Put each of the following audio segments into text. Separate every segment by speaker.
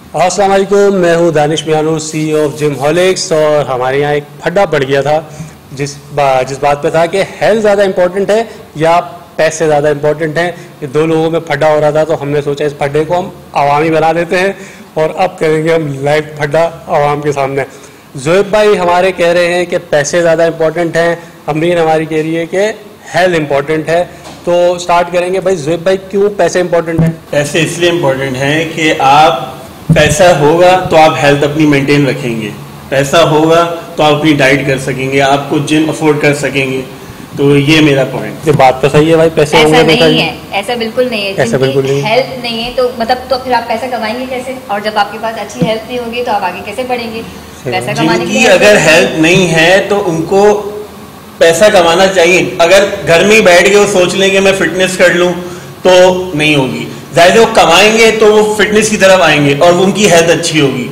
Speaker 1: अस्सलाम वालेकुम, मैं हूं दानिश मियानू, CEO ऑफ जिमहॉलिक्स। और हमारे यहाँ एक फड्डा पड़ गया था जिस बात पे था कि हेल्थ ज़्यादा इम्पोर्टेंट है या पैसे ज़्यादा इम्पोर्टेंट हैं। ये दो लोगों में फड्डा हो रहा था, तो हमने सोचा इस फड्डे को हम अवामी बना देते हैं और अब करेंगे हम लाइव फड्डा अवाम के सामने। ज़ोएब भाई हमारे कह रहे हैं कि पैसे ज़्यादा इम्पोर्टेंट हैं, अमरीन हमारी कह रही है कि हेल्थ इम्पोर्टेंट है। तो स्टार्ट करेंगे भाई। ज़ोएब भाई, क्यों पैसे इम्पोर्टेंट हैं?
Speaker 2: पैसे इसलिए इम्पोर्टेंट हैं कि आप पैसा होगा तो आप हेल्थ अपनी मेंटेन रखेंगे, पैसा होगा तो आप अपनी डाइट कर सकेंगे, आपको जिम अफोर्ड कर सकेंगे। तो ये मेरा पॉइंट।
Speaker 1: ये बात तो सही है भाई, पैसे
Speaker 3: ऐसा नहीं है, ऐसा बिल्कुल नहीं है।
Speaker 1: ऐसा बिल्कुल नहीं है।
Speaker 3: हेल्थ नहीं है तो मतलब तो फिर आप पैसा कमाएंगे कैसे? और जब आपके पास अच्छी हेल्थ नहीं होगी तो आप आगे कैसे बढ़ेंगे पैसा कमाने के लिए?
Speaker 2: अगर हेल्थ नहीं है तो उनको पैसा कमाना चाहिए। अगर घर में ही बैठ के वो सोच लें कि मैं फिटनेस कर लूँ तो नहीं होगी। ज़ाहिर वो कमाएंगे तो वो फिटनेस की तरफ आएंगे और उनकी हेल्थ अच्छी होगी।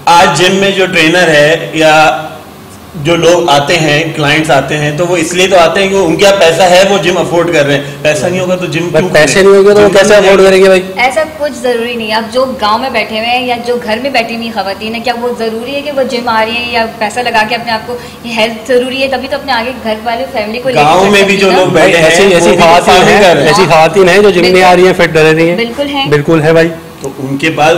Speaker 2: आज जिम में जो ट्रेनर है या जो लोग आते हैं, क्लाइंट्स आते हैं, तो वो इसलिए तो आते हैं कि उनके यहाँ पैसा है, वो जिम अफोर्ड कर रहे हैं। पैसा नहीं होगा तो जिम क्यों?
Speaker 1: पैसे नहीं होगा तो वो कैसे अफोर्ड करेंगे भाई?
Speaker 3: ऐसा कुछ जरूरी नहीं है। आप जो गांव में बैठे हुए हैं या जो घर में बैठी हुई खवातीन है, क्या वो जरूरी है कि वो जिम आ रही है या पैसा लगा के अपने आप को हेल्थ जरूरी है तभी तो अपने आगे घर वाले फैमिली को
Speaker 2: गाँव में भी जो लोग बैठे हैं
Speaker 1: ऐसी खवातीन है जो जिम नहीं आ रही है, फिट रह रही है। बिल्कुल है भाई।
Speaker 2: तो उनके बाद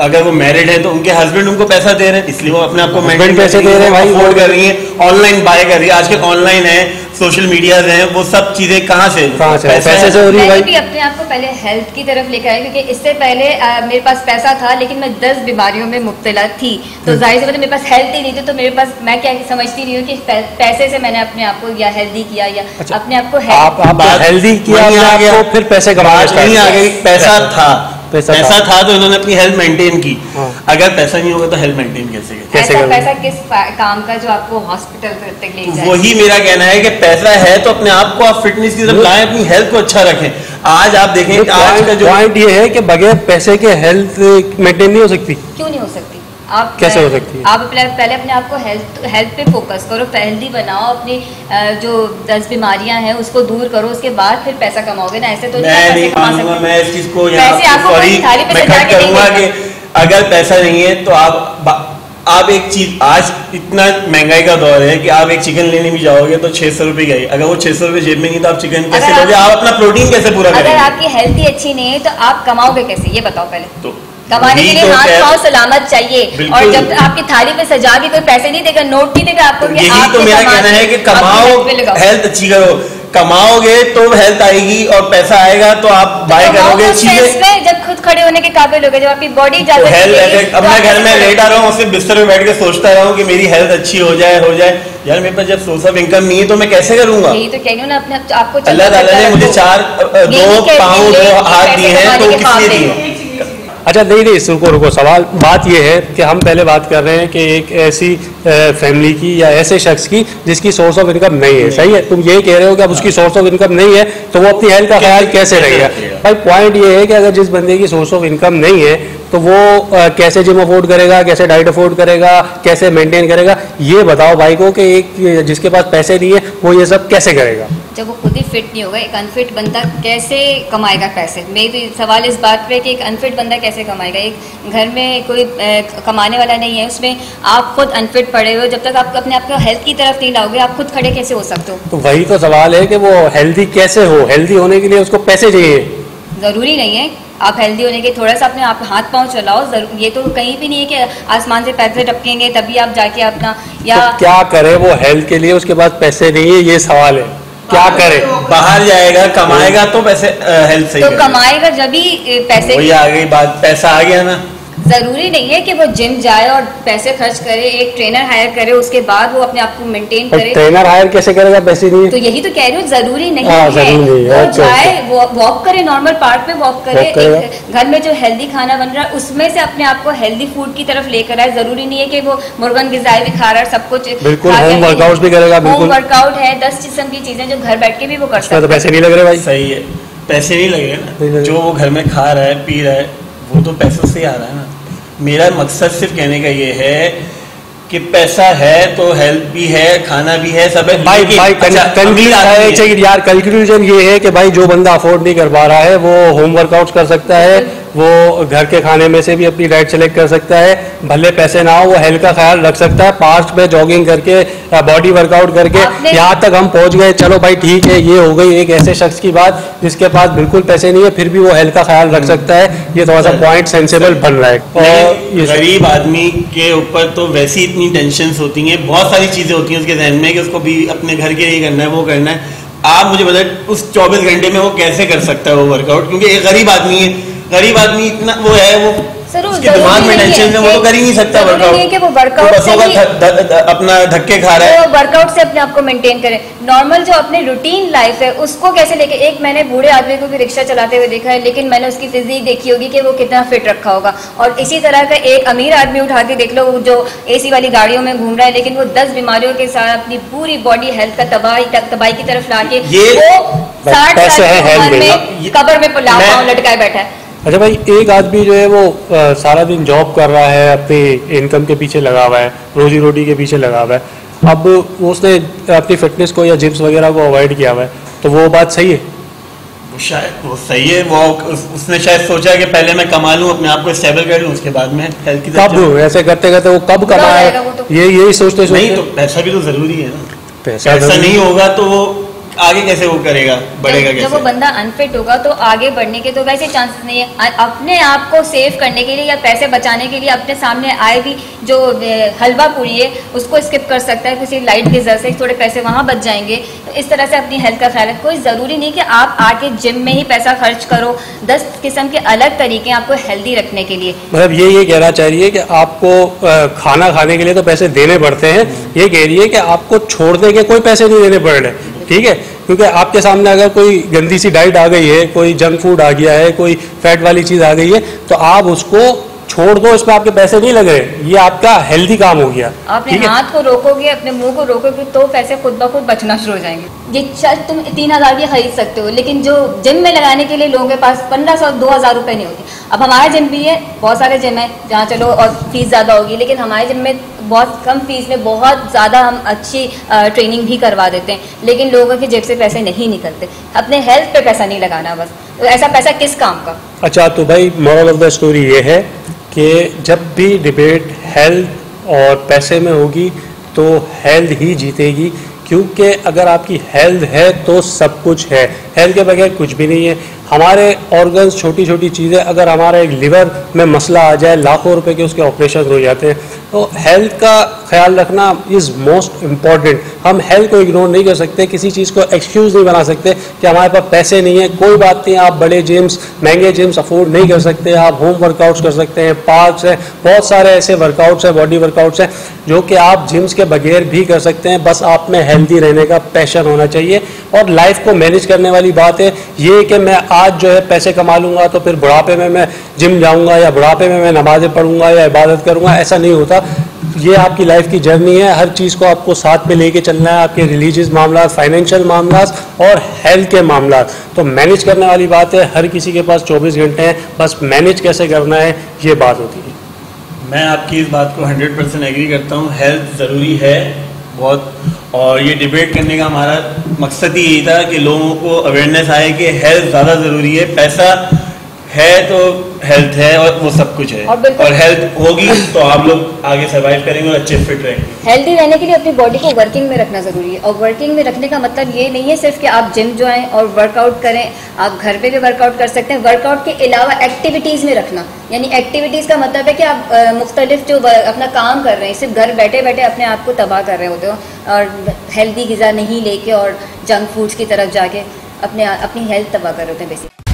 Speaker 2: अगर वो मैरिड है तो उनके हस्बैंड उनको पैसा दे रहे हैं, इसलिए वो अपने आप को मेंटेन
Speaker 1: पैसे दे रहे हैं भाई,
Speaker 2: अफोर्ड कर रही है, ऑनलाइन बाय कर रही है। आजकल ऑनलाइन है, सोशल मीडिया है, वो सब चीजें कहाँ से
Speaker 1: पैसे से हो रही है भाई।
Speaker 3: मैं भी अपने आप को पहले हेल्थ की तरफ लेकर आई, क्योंकि इससे पहले मेरे पास पैसा था लेकिन मैं 10 बीमारियों में मुब्तला थी। तो जाहिर सी बात है मेरे पास हेल्थ ही नहीं थी, तो मेरे पास मैं क्या समझती नहीं हूँ कि पैसे से मैंने अपने आप को या हेल्दी किया या अपने आप को
Speaker 1: हेल्दी किया, फिर पैसे कमाना
Speaker 2: नहीं आ गई। पैसा था तो इन्होंने अपनी हेल्थ मेंटेन की। अगर पैसा नहीं होगा तो हेल्थ मेंटेन कैसे
Speaker 3: पैसा किस काम का जो आपको हॉस्पिटल तक ले जाए?
Speaker 2: वही मेरा कहना है कि पैसा है तो अपने आप को आप फिटनेस की तरफ लाएं, अपनी हेल्थ को अच्छा रखें। आज आप देखें आज का जो पॉइंट
Speaker 1: ये है कि बगैर पैसे के हेल्थ मेंटेन नहीं हो सकती।
Speaker 3: क्यों नहीं हो सकती? आप
Speaker 1: कैसे हो सकती है?
Speaker 3: आप पहले अपने आप को हेल्थ पे फोकस करो, हेल्दी बनाओ, अपनी जो 10 बीमारियां हैं उसको दूर करो, उसके बाद फिर पैसा कमाओगे ना। ऐसे तो
Speaker 2: मैं मानूंगा, मैं इस चीज को करूंगा कि अगर पैसा नहीं है तो आप एक चीज, आज इतना महंगाई का दौर है कि आप एक चिकन लेने भी जाओगे तो 600 रुपए का ही। अगर वो 600 रुपए जेब में नहीं तो आप चिकन कैसे लोगे? आप अपना प्रोटीन कैसे पूरा करेंगे?
Speaker 3: अगर आपकी हेल्थ ही अच्छी नहीं है तो आप कमाओगे कैसे, ये बताओ पहले।
Speaker 2: तो
Speaker 3: कमाने के लिए हाथ पांव सलामत चाहिए, और जब आपकी थाली पे सजा के कोई पैसे नहीं देगा, नोट नहीं देगा आपको।
Speaker 2: यही तो मेरा कहना है कि कमाओ, हेल्थ अच्छी करो, कमाओगे तो हेल्थ आएगी और पैसा आएगा तो आप बाय करोगे चीजें।
Speaker 3: जब खुद खड़े होने के काबिल हो गए, जब आपकी बॉडी
Speaker 2: अब मैं घर में लेटा रहा हूँ, सिर्फ बिस्तर में बैठ के सोचता रहा हूँ कि मेरी हेल्थ अच्छी हो जाए यार मेरे पास जब सोर्स ऑफ इनकम नहीं है तो मैं कैसे करूंगा?
Speaker 3: यही तो कह रही हूँ ना, अपने आपको
Speaker 2: अल्लाह ताला ने मुझे 2 पाँव 2 हाथ दिए हैं, तो किसने दिए?
Speaker 1: अच्छा नहीं, रुको। बात ये है कि हम पहले बात कर रहे हैं कि एक ऐसी फैमिली की या ऐसे शख्स की जिसकी सोर्स ऑफ इनकम नहीं है। सही है, तुम ये कह रहे हो कि अब उसकी सोर्स ऑफ इनकम नहीं है तो वो अपनी हेल्थ का ख्याल कैसे रखेगा? भाई पॉइंट ये है कि अगर जिस बंदे की सोर्स ऑफ इनकम नहीं है तो वो कैसे जिम अफोर्ड करेगा, कैसे डाइट अफोर्ड करेगा, कैसे मेंटेन करेगा? ये बताओ भाई को कि एक जिसके पास पैसे नहीं है वो ये सब कैसे करेगा?
Speaker 3: जब वो खुद ही फिट नहीं होगा, एक अनफिट बंदा कैसे कमाएगा पैसे? मेरी सवाल इस बात पे कि एक अनफिट बंदा कैसे कमाएगा? एक घर में कोई कमाने वाला नहीं है, उसमें आप खुद अनफिट पड़े हुए, जब तक आप अपने आप को हेल्थ की तरफ नहीं लाओगे आप खुद खड़े कैसे हो सकते हो?
Speaker 1: तो वही तो सवाल है कि वो हेल्दी कैसे हो? हेल्दी होने के लिए उसको पैसे चाहिए।
Speaker 3: जरूरी नहीं है आप हेल्दी होने के, थोड़ा सा अपने आप हाथ पांव चलाओ। ये तो कहीं भी नहीं है कि आसमान से पैसे टपकेंगे तभी आप जाके अपना या
Speaker 1: तो क्या करे वो हेल्थ के लिए? उसके पास पैसे नहीं है, ये सवाल है। क्या करे?
Speaker 2: बाहर जाएगा, कमाएगा तो पैसे हेल्थ सही
Speaker 3: तो कमाएगा जब भी पैसे।
Speaker 2: वही आ गई बात, पैसा आ गया ना।
Speaker 3: जरूरी नहीं है कि वो जिम जाए और पैसे खर्च करे, एक ट्रेनर हायर करे, उसके बाद वो अपने आप को मेंटेन करे।
Speaker 1: ट्रेनर हायर कैसे करेगा? पैसे नहीं है तो
Speaker 3: यही तो कह रही हूँ, जरूरी नहीं है। वो जाए, वो वॉक करे, नॉर्मल पार्क पे वॉक करे, घर में जो हेल्दी खाना बन रहा है उसमें से अपने आप को हेल्दी फूड की तरफ लेकर आए। जरूरी नहीं है कि वो मुर्गन गिज़ाएं भी खा रहा है, सब कुछ
Speaker 1: बिल्कुल होम वर्कआउट भी करेगा।
Speaker 3: होम वर्कआउट है, 10 किस्म की चीजें जो घर बैठ के भी वो कर सकता है।
Speaker 1: तो पैसे नहीं लग रहे भाई?
Speaker 2: सही है, पैसे नहीं लगे ना। जो वो घर में खा रहा है, पी रहा है, वो तो पैसों से आ रहा है ना। मेरा मकसद सिर्फ कहने का ये है कि पैसा है तो हेल्थ भी है, खाना भी है, सब है।
Speaker 1: यार कंक्लूजन ये है कि भाई जो बंदा अफोर्ड नहीं कर पा रहा है वो होम वर्कआउट कर सकता है, वो घर के खाने में से भी अपनी डाइट सेलेक्ट कर सकता है, भले पैसे ना हो वो हेल्थ का ख्याल रख सकता है। पास्ट में जॉगिंग करके बॉडी वर्कआउट करके यहाँ तक हम पहुँच गए, चलो भाई ठीक है, ये हो गई एक ऐसे शख्स की बात जिसके पास बिल्कुल पैसे नहीं है फिर भी वो हेल्थ का ख्याल रख सकता है। ये थोड़ा सा पॉइंट सेंसेबल बन रहा है।
Speaker 2: और गरीब आदमी के ऊपर तो वैसी इतनी टेंशन होती हैं, बहुत सारी चीजें होती हैं उसके जहन में कि उसको भी अपने घर के लिए करना है, वो करना है। आप मुझे बताएं उस 24 घंटे में वो कैसे कर सकता है वो वर्कआउट, क्योंकि एक गरीब आदमी है, गरीब आदमी इतना वो है, वो उसके दिमाग में टेंशन है, वो तो कर ही नहीं सकता वर्कआउट,
Speaker 3: कि वो वर्कआउट
Speaker 2: अपना धक्के खा रहा है,
Speaker 3: वो वर्कआउट से अपने आप को मेंटेन करे। नॉर्मल जो अपने रूटीन लाइफ है उसको कैसे लेके, एक मैंने बूढ़े आदमी को भी रिक्शा चलाते हुए देखा है, लेकिन मैंने उसकी फिजिक देखी होगी कि वो कितना फिट रखा होगा। और इसी तरह का एक अमीर आदमी उठा के देख लो जो AC वाली गाड़ियों में घूम रहा है, लेकिन वो 10 बीमारियों के साथ अपनी पूरी बॉडी हेल्थ का तबाही की तरफ लाके वो 60 साल की उम्र में कब्र में पाँव लटकाए बैठा है।
Speaker 1: अच्छा भाई, एक आदमी जो है वो सारा दिन जॉब कर रहा है, अपनी इनकम के पीछे लगा हुआ है, रोजी रोटी के पीछे लगा हुआ है, अब उसने अपनी फिटनेस को या जिम्स वगैरह को अवॉइड किया हुआ है, तो वो बात सही है?
Speaker 2: शायद वो सही है, वो उसने शायद सोचा कि पहले मैं कमा लूं, अपने आप को स्टेबल कर लूं, उसके बाद में हेल्थ की तरफ।
Speaker 1: कब ऐसे करते करते वो कब कमाए, यही सोचते
Speaker 2: नहीं, तो पैसा भी तो जरूरी है ना,
Speaker 1: पैसा
Speaker 2: नहीं होगा तो वो आगे कैसे वो करेगा, बढ़ेगा कैसे?
Speaker 3: जब वो बंदा अनफिट होगा तो आगे बढ़ने के तो वैसे चांसेस नहीं है। अपने आप को सेव करने के लिए या पैसे बचाने के लिए अपने सामने आए भी जो हलवा पूरी है उसको स्किप कर सकता है, किसी लाइट गिज़र से थोड़े पैसे वहाँ बच जाएंगे। तो इस तरह से अपनी हेल्थ का ख्याल है। कोई ज़रूरी नहीं कि आप आके जिम में ही पैसा खर्च करो, 10 किस्म के अलग तरीके आपको हेल्दी रखने के लिए।
Speaker 1: मतलब ये कहना चाह रही है कि आपको खाना खाने के लिए तो पैसे देने पड़ते हैं, ये कह रही है कि आपको छोड़ने के कोई पैसे नहीं देने पड़ रहे, ठीक है? क्योंकि आपके सामने अगर कोई गंदी सी डाइट आ गई है, कोई जंक फूड आ गया है, कोई फैट वाली चीज़ आ गई है, तो आप उसको छोड़ दो, इसमें आपके पैसे नहीं लग रहे, ये आपका हेल्दी काम हो गया।
Speaker 3: अपने हाथ को रोकोगे, अपने मुंह को रोकोगे तो पैसे खुद ब खुद बचना शुरू हो जाएंगे। ये शर्ट तुम 3000 की खरीद सकते हो, लेकिन जो जिम में लगाने के लिए लोगों के पास 1500-2000 रुपए नहीं होती। अब हमारा जिम भी है, बहुत सारे जिम है जहाँ चलो और फीस ज़्यादा होगी, लेकिन हमारे जिम में बहुत कम फीस में बहुत ज़्यादा हम अच्छी ट्रेनिंग भी करवा देते हैं, लेकिन लोगों की जेब से पैसे नहीं निकलते। अपने हेल्थ पे पैसा नहीं लगाना बस, तो ऐसा पैसा किस काम का?
Speaker 1: अच्छा, तो भाई मोरल ऑफ द स्टोरी ये है कि जब भी डिबेट हेल्थ और पैसे में होगी तो हेल्थ ही जीतेगी, क्योंकि अगर आपकी हेल्थ है तो सब कुछ है, हेल्थ के बगैर कुछ भी नहीं है। हमारे ऑर्गन्स छोटी छोटी चीज़ें, अगर हमारे एक लिवर में मसला आ जाए लाखों रुपए के उसके ऑपरेशन हो जाते हैं। तो हेल्थ का ख्याल रखना इज़ मोस्ट इम्पॉर्टेंट। हम हेल्थ को इग्नोर नहीं कर सकते, किसी चीज़ को एक्सक्यूज़ नहीं बना सकते कि हमारे पास पैसे नहीं है। कोई बात नहीं, आप बड़े जिम्स, महंगे जिम्स अफोर्ड नहीं कर सकते, आप होम वर्कआउट्स कर सकते हैं, पार्क्स हैं, बहुत सारे ऐसे वर्कआउट्स हैं, बॉडी वर्कआउट्स हैं जो कि आप जिम्स के बगैर भी कर सकते हैं। बस आप में हेल्दी रहने का पैशन होना चाहिए और लाइफ को मैनेज करने वाली बात है ये कि मैं आज जो है पैसे कमा लूँगा तो फिर बुढ़ापे में मैं जिम जाऊँगा या बुढ़ापे में मैं नमाज़ें पढ़ूँगा या इबादत करूँगा, ऐसा नहीं होता। ये आपकी लाइफ की जर्नी है, हर चीज़ को आपको साथ में लेके चलना है, आपके रिलीजियस मामला, फाइनेंशियल मामला और हेल्थ के मामला। तो मैनेज करने वाली बात है, हर किसी के पास 24 घंटे हैं, बस मैनेज कैसे करना है ये बात होती है।
Speaker 2: मैं आपकी इस बात को 100% एग्री करता हूँ, हेल्थ ज़रूरी है बहुत। और ये डिबेट करने का हमारा मकसद ही यही था कि लोगों को अवेयरनेस आए कि हेल्थ ज़्यादा ज़रूरी है। पैसा है तो हेल्थ है और वो सब कुछ है, और हेल्थ होगी तो आप लोग आगे सर्वाइव करेंगे और अच्छे फिट रहेंगे।
Speaker 3: हेल्दी रहने के लिए अपनी बॉडी को वर्किंग में रखना ज़रूरी है, और वर्किंग में रखने का मतलब ये नहीं है सिर्फ कि आप जिम जाएं और वर्कआउट करें, आप घर पे भी वर्कआउट कर सकते हैं। वर्कआउट के अलावा एक्टिविटीज़ में रखना, यानी एक्टिविटीज़ का मतलब है कि आप मुख्तलिफ जो अपना काम कर रहे हैं, सिर्फ घर बैठे बैठे अपने आप को तबाह कर रहे होते हो और हेल्दी ग़िज़ा नहीं लेके और जंक फूड्स की तरफ जाके अपनी हेल्थ तबाह कर रहे होते हैं बेसिक।